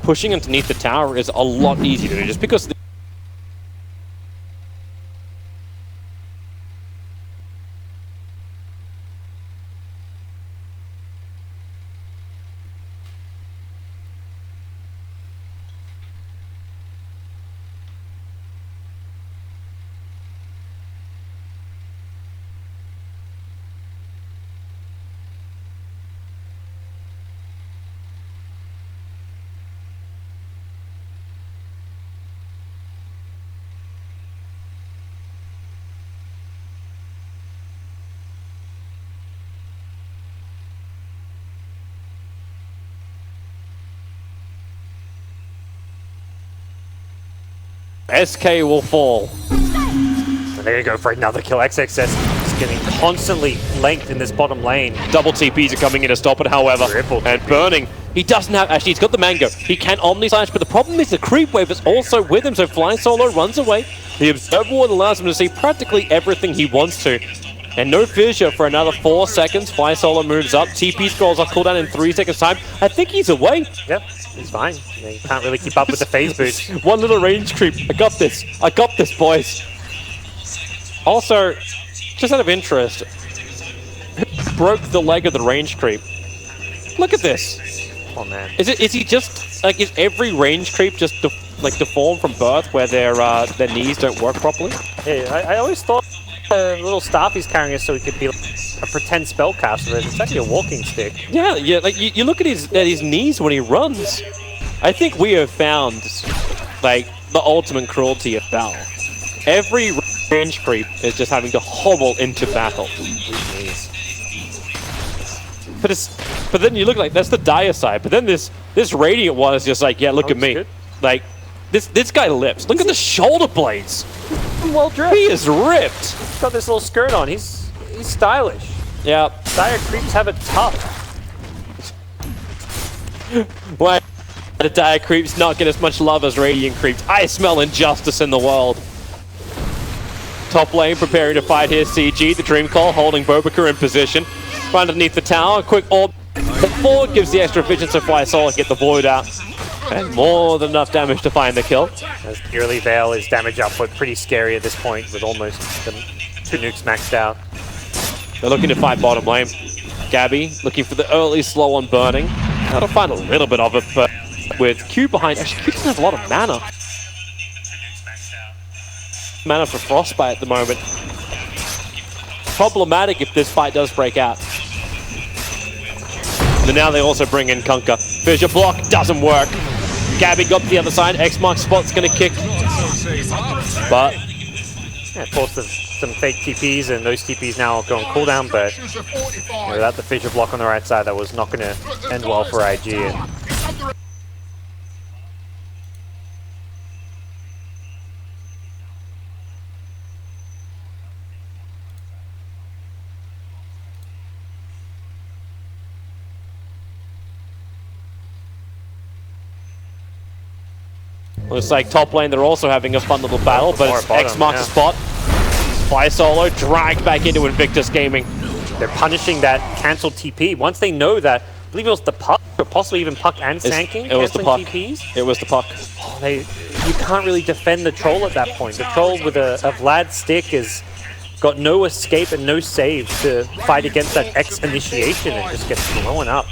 pushing underneath the tower is a lot easier to do, just because SK will fall. And they're gonna go for another kill. XXS is getting constantly length in this bottom lane. Double TPs are coming in to stop it, however. Triple and TP. Burning. He doesn't have, actually he's got the mango. He can Omni Slash, but the problem is the creep wave is also with him, so Fly Solo runs away. The Observer Ward allows him to see practically everything he wants to. And no fissure for another 4 seconds. Fly Solo moves up. TP scrolls off cooldown in 3 seconds time. I think he's away. Yep, he's fine. He can't really keep up with the phase boost. One little range creep. I got this. I got this, boys. Also, just out of interest, broke the leg of the range creep. Look at this. Oh man. Is he just like, is every range creep just deformed from birth, where their knees don't work properly? Yeah, I always thought the little staff he's carrying is so he could be like a pretend spellcaster, but it's actually a walking stick. Yeah, like you look at his knees when he runs. I think we have found like the ultimate cruelty of battle. Every range creep is just having to hobble into battle. But then you look like that's the dire side. But then this Radiant one is just like, yeah, look at me. Good. Like this guy lips. Look at the shoulder blades. Well dressed. He is ripped. He's got this little skirt on. He's stylish. Yeah. Dire creeps have it tough. Why the dire creeps not get as much love as Radiant creeps? I smell injustice in the world. Top lane preparing to fight here. CG, the Dream Call, holding Bobica in position. Right underneath the tower, quick orb. The forward gives the extra vision so Fly Solo get the Void out. And more than enough damage to find the kill. As Purely Veil is damage output, pretty scary at this point with almost the 2 nukes maxed out. They're looking to fight bottom lane. Gabby looking for the early slow on burning. That'll find a little bit of it, but with Q behind, actually Q doesn't have a lot of mana. Mana for Frostbite at the moment. Problematic if this fight does break out. And now they also bring in Kunkka. Fissure block doesn't work. Gabby got to the other side. X mark spot's gonna kick. But yeah, forced some fake TPs, and those TPs now go on cooldown, but without the fissure block on the right side, that was not going to end well for IG. looks like top lane, they're also having a fun little battle, but it's X marks the spot. Fly Solo dragged back into Invictus Gaming. They're punishing that cancelled TP. Once they know that, I believe it was the puck, or possibly even puck and Sanking. It was the puck. TPs. It was the puck. Oh, you can't really defend the troll at that point. The troll with a Vlad stick is got no escape and no save to fight against that X initiation and just gets blown up.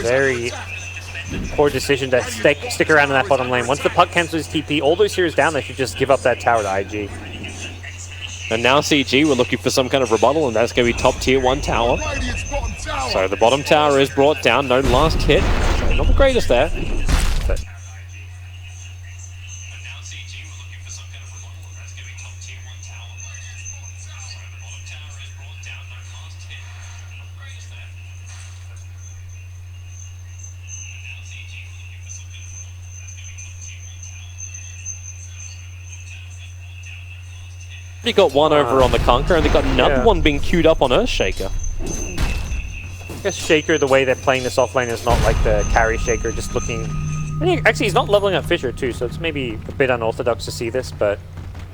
Very poor decision to stick around in that bottom lane. Once the puck cancels his TP, all those heroes down, they should just give up that tower to IG. And now CG, we're looking for some kind of rebuttal, and that's going to be top tier 1 tower. So the bottom tower is brought down, no last hit. So not the greatest there. But they got one over on the Conqueror, and they got another one being queued up on Earthshaker. I guess Shaker, the way they're playing this offlane is not like the carry Shaker, just looking... Actually, he's not leveling up Fissure too, so it's maybe a bit unorthodox to see this, but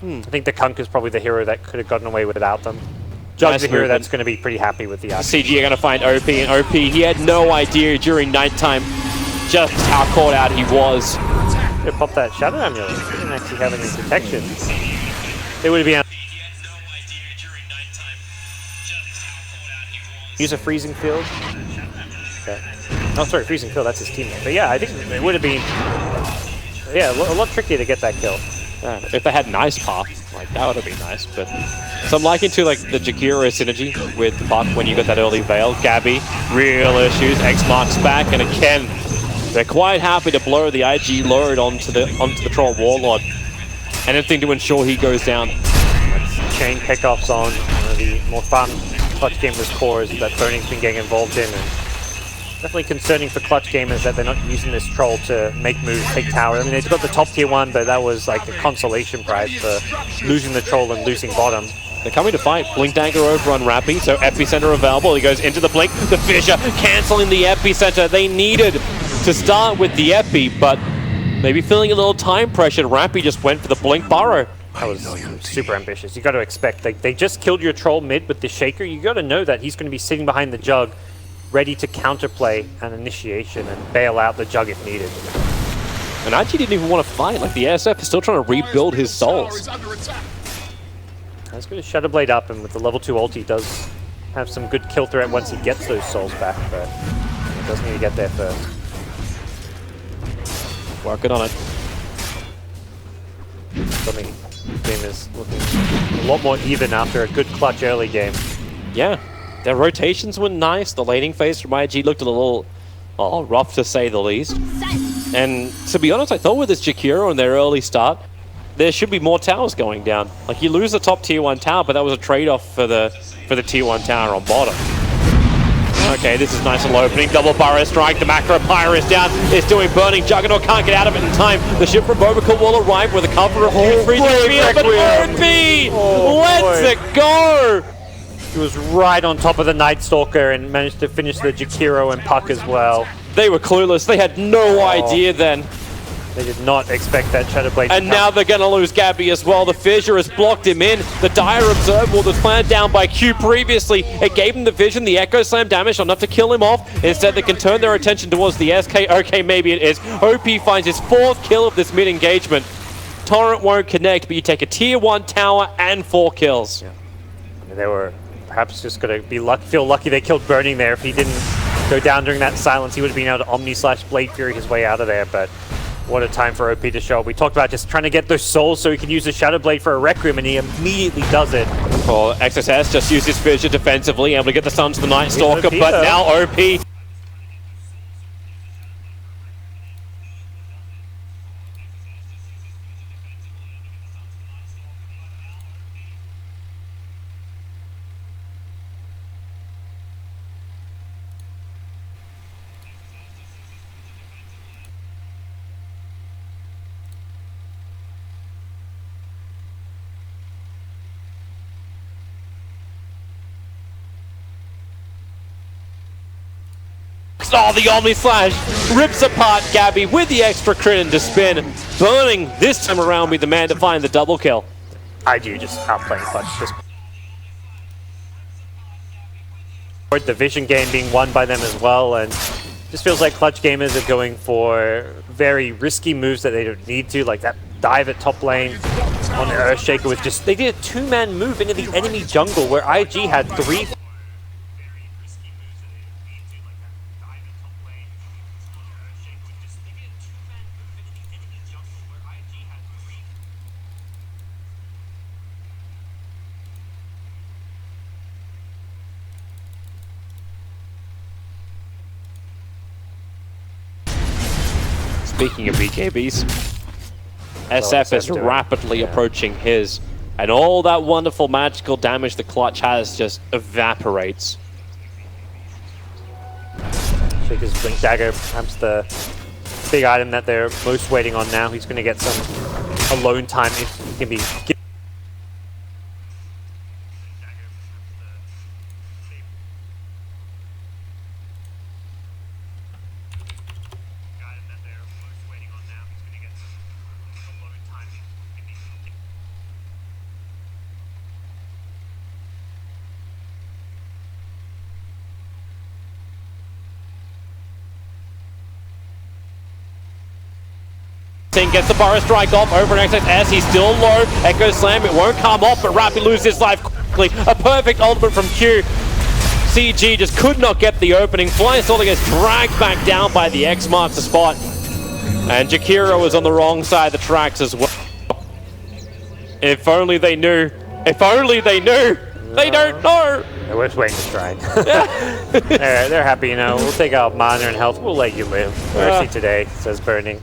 I think the Kunk is probably the hero that could have gotten away without them. Judge the hero that's going to be pretty happy with the CG are going to find OP, and OP, he had no idea during nighttime just how caught out he was. They popped that Shadow Amulet. They didn't actually have any protection. They would have been. Use a freezing field. Okay. Oh, sorry, freezing field. That's his teammate. But yeah, I think it would have been. Yeah, a lot trickier to get that kill. Yeah, if they had an ice path, like that would have been nice. But so I'm liking to like the Jakiro synergy with the Puck when you got that early Veil. Gabby, real issues. X marks back, and again, they're quite happy to blow the IG load onto the Troll Warlord. Anything to ensure he goes down. That's chain pickoffs on one of the more fun Clutch Gamers cores that Burning's been getting involved in. And definitely concerning for Clutch Gamers that they're not using this Troll to make moves, take tower. I mean, they've got the top tier one, but that was like a consolation prize for losing the Troll and losing bottom. They're coming to fight. Blink Dagger over on Rappy, so Epicenter available. He goes into the Blink. The Fissure canceling the Epicenter. They needed to start with the Epi, but maybe feeling a little time pressure. Rappy just went for the Blink Burrow. That was super ambitious. You got to expect, they just killed your Troll mid with the Shaker. You got to know that he's going to be sitting behind the Jug, ready to counterplay an initiation and bail out the Jug if needed. And IG didn't even want to fight. Like, the ASF is still trying to rebuild his souls. Let's go to Shadowblade up, and with the level 2 ult, he does have some good kill threat once he gets those souls back, but he does need to get there first. Working on it. Something game is looking a lot more even after a good clutch early game. Yeah, their rotations were nice. The laning phase from IG looked a little rough to say the least. And to be honest, I thought with this Jakiro in their early start, there should be more towers going down. Like, you lose the top tier 1 tower, but that was a trade-off for the tier 1 tower on bottom. Okay, this is nice and low opening. Double Burrow strike. The Macro Pyre is down. It's doing burning. Juggernaut can't get out of it in time. The ship from Bobacol will arrive with a cover of freezing field, but OP lets it go. He was right on top of the Night Stalker and managed to finish the Jakiro and Puck as well. They were clueless. They had no idea then. They did not expect that Shadowblade. And now they're going to lose Gabby as well. The Fissure has blocked him in. The Dire Observable was planned down by Q previously. It gave him the vision, the Echo Slam damage, enough to kill him off. Instead, they can turn their attention towards the SK. Okay, maybe it is. OP finds his 4th kill of this mid-engagement. Torrent won't connect, but you take a tier 1 tower and 4 kills. Yeah. I mean, they were perhaps just going to be feel lucky they killed Burning there. If he didn't go down during that silence, he would have been able to Omni/Blade Fury his way out of there, but what a time for OP to show up. We talked about just trying to get those souls so he can use the Shadow Blade for a Requiem, and he immediately does it. Well, XSS just used his Fissure defensively, able to get the Sun to the Night Stalker, but now OP. Oh, the Omni Slash rips apart Gabby with the extra crit into spin. Burning this time around be the man to find the double kill. IG just outplaying Clutch. The vision game being won by them as well, and just feels like Clutch Gamers are going for very risky moves that they don't need to, like that dive at top lane on the Earthshaker with just, they did a 2-man move into the enemy jungle where IG had 3. Speaking of BKBs, SF is rapidly approaching his, and all that wonderful magical damage the Clutch has just evaporates. Shaker's Blink Dagger, perhaps the big item that they're most waiting on now. He's going to get some alone time if he can be given. Gets the Burrow Strike off over an XXS. He's still low. Echo Slam, it won't come off, but Rappy loses his life quickly. A perfect ultimate from Q. CG just could not get the opening. Flying Saucer gets dragged back down by the X marks the spot. And Jakiro was on the wrong side of the tracks as well. If only they knew. If only they knew. They don't know. We're just waiting to strike. They're happy, you know. We'll take out mana and health. We'll let you live. Mercy today, says Burning.